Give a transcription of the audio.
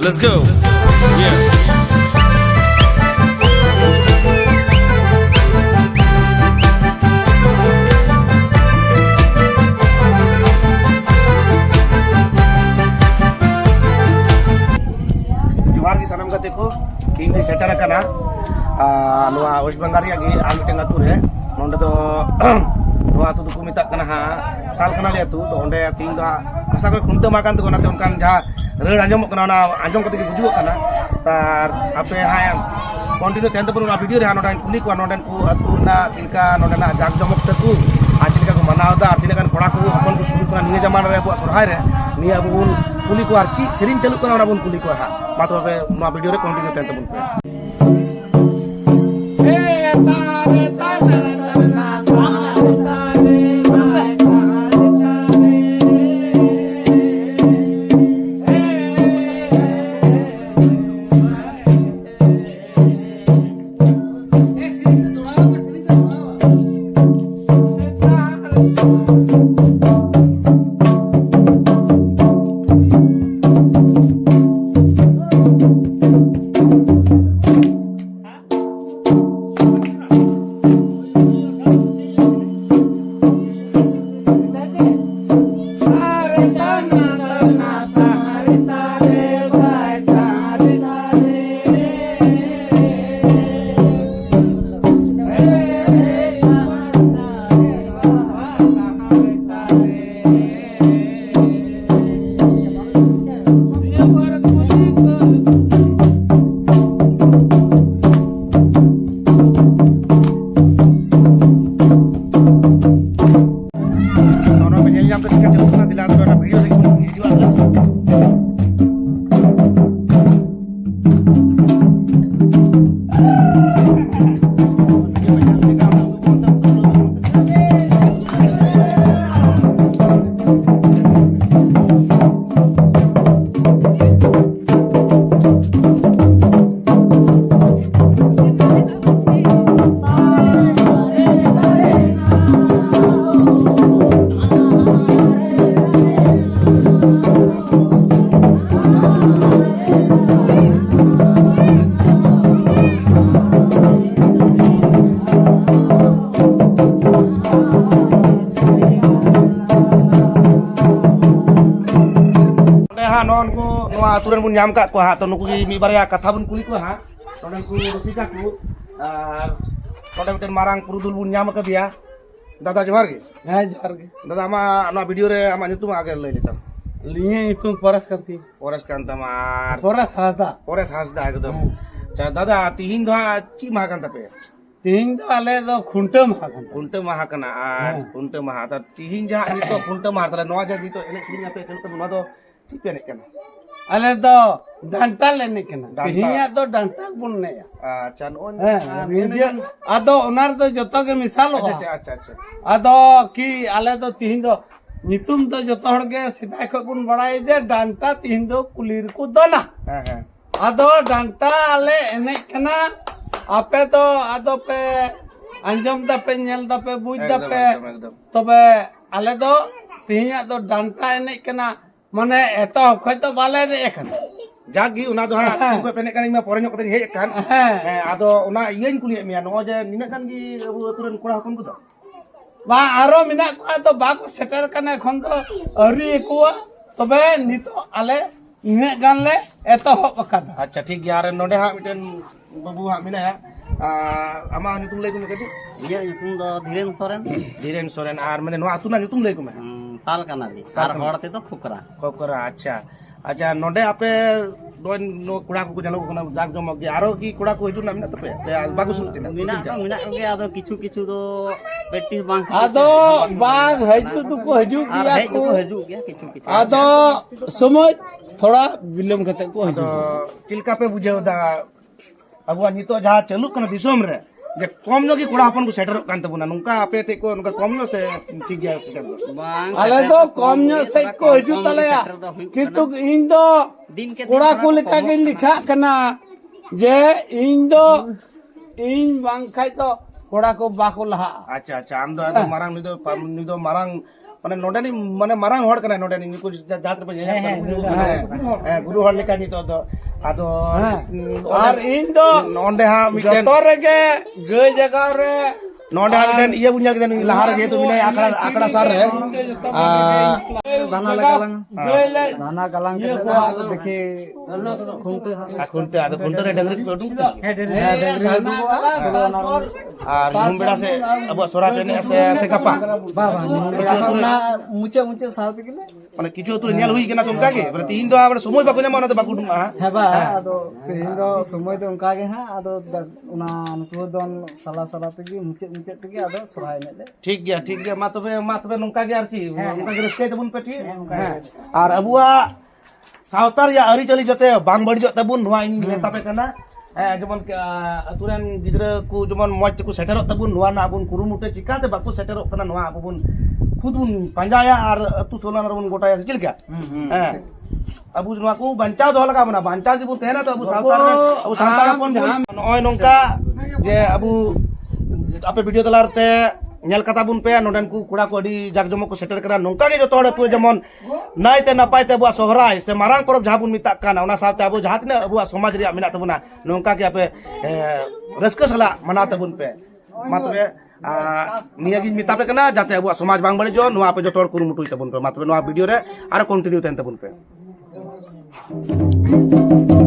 Let's go. Yeah. जोहार जी सनम गते को किंग दी सेटर कना वेस्ट बंगाल गे आर मिटें अतु रे नोंडे दो अतु को मिता कना हा साल कना ले अतु तो ओंडे तीन दो आशा कर खुंटे माकान तो नाते उनकान जहां रड़ आंजम कना ना आंजम कते बुझुग कना तार आपे हा कंटिन्यू तेन तो वीडियो रे हा नोडन कुली को नोडन को अतु ना तिनका नोडन ना जाग जमक तकु आज तिनका को मनावदा आर तिनका कोड़ा को अपन को शुरू कना निये जमान रे अबो सरहाय रे निये अबो कुली को आर ची सेरिन चालू कना बन कुली को हा मात्र वीडियो रे कंटिन्यू तेन तबन पे तुरंत बुन नाम का को हा तो नुकु मी बारया कथा बुन कुली को हा तोडन को रसिका को आर तोडे मिटन मारांग पुरुदुल बुन नाम का दिया दादा जोहार गे हाँ जोहार गे दादा आमा ना वीडियो रे आमा नितुम आगे लई लेता लिए तुम परस करती फॉरेस्ट कांता मार फॉरेस्ट हासदा एकदम चा दादा तिहिन दो ची मा कांता पे तिहिन दो आले दो खुंटे महा कना आर खुंटे महा त तिहिन जहा नितो खुंटे मार तले नवा जदी तो एने सिरिंग पे चलत नुवा दो ची पे ने कना अले तो डंटा लेने के ना हिया तो डंटा बुनने अच्छा नोन आदो उनार तो जतो के मिसाल हो अच्छा आदो की आले तो तिहिन दो नितुम तो जतो हड़ के सिदाय को बुन बड़ाई दे डंटा तिहिन दो कुलीर को दोना आदो डंटा आले एने केना आपे तो आदो पे अंजम दा पे नेल दा पे बुझ दा पे तबे आले दो तिहिया तो डंटा एने केना माने एतो खय तो बाले रे एखन जागी उना दो हा को पेने कानी में पोरे कते हेज कान आदो उना इयन कुली मिया नो जे निना कान गी अबु तुरन कोड़ा हकन को बा आरो मिना को तो बाको सेटर कने खन तो अरी को तबे नितो आले इने गान ले एतो हकदा अच्छा ठीक यार नोडे हा मिटन बाबू हा मिना आमा नितुम ले को कति इया नितुम दो धीरेन सोरेन आर माने नो आतुना नितुम ले को में साल काना दी सार होड़ते तो खोकरा अच्छा नोडे आपे दोन नो कुड़ा को जलो कोना जाग जमक गे आरो की कुड़ा को हिजु ना मिना तपे से बागु सुनते ना मिना गे आदो किछु दो प्रैक्टिस बांग आदो बाग हजु तो को हजु गया किछु आदो समय थोड़ा विलंब खते को हजु तिलका पे बुझे दा अबुआ नितो जहा चलु कना दिसोम रे जे कम नो की कुड़ा अपन को सेटर कान तबुना नुका आपे ते को नुका कम नो से ठीक गया सेटर बांग आले तो कम नो से को हजु तलेया किंतु इन दो कुड़ा को लेका के लिखा कना जे इन दो इन बांग खाय तो कुड़ा को बाको लहा अच्छा आम दो मारांग निदो मारांग माने नोडेनी माने मारांग हड़ कना नोडेनी निकु जात पे गुरु हड़ लेका नितो दो आदो और इन दो नोंडे हा मिटेन जतो रेगे गय जगह रे नोंडे हा मिटेन ये बुnya के लहार जे तो मिले आकड़ा सार रे दाना लगाlang गय ले दाना गालांग के देखि खुंटे आदो खुंटे रे डंगरी को डुंग আর নুমবেড়া সে আবু সোরা পেনে সে কাপা बाबा ना मुचे मुचे साथ के মানে কিছু তো নিয়াল হই কেনা তোমকা কে মানে তিন তো আমরা সময় বাকু না মানে বাকু ডুমা है बा आदो तेहिन दो समय दो उनका गे हां आदो उना नुतु दोन साला साला तगी मुचे मुचे तगी आदो सोराय ने ঠিক গিয়া মা তবে নংকা গে আর কি নংকা গে রেস্কে তবুন পেটি হ্যাঁ আর আবুয়া সাওতার ইয়া আরি চলি জতে বাং বড়ি জতে বুন নোয়া ইনি মেতাপে কানা যেমন আতুরান গিদরা কু যেমন মজ কু সেটারক তাবুন নোয়া না আবুন কুরুমুটে চিকাতে বাকু সেটারক কানা নোয়া আবুন খুদ বুন পাঞ্জায়া আর তু সোলান রবুন গোটায়া চিলকা হ্যাঁ আবু নোয়া কু বাঞ্চাও দহ লাগা না বাঞ্চা জিবুন তেনা তো আবু সাওতার কোন নয় নংকা যে আবু আপে video তলারতে nyal kata bun pe nodan ku kuda ko di jakjomo ko setter kara nongka ge joto hore tu jemon nai te napai te bua sohrai se marang porob jabun mitak kana ona saute abu jahatne abu somaj ria minat tabuna nongka ge ape reska sala manate bun pe matbe niya gi mitape kana jate abu somaj bang bari jo noa ape joto hor kurumutu tabun pe matbe noa video re aro continue ten tabun pe Kame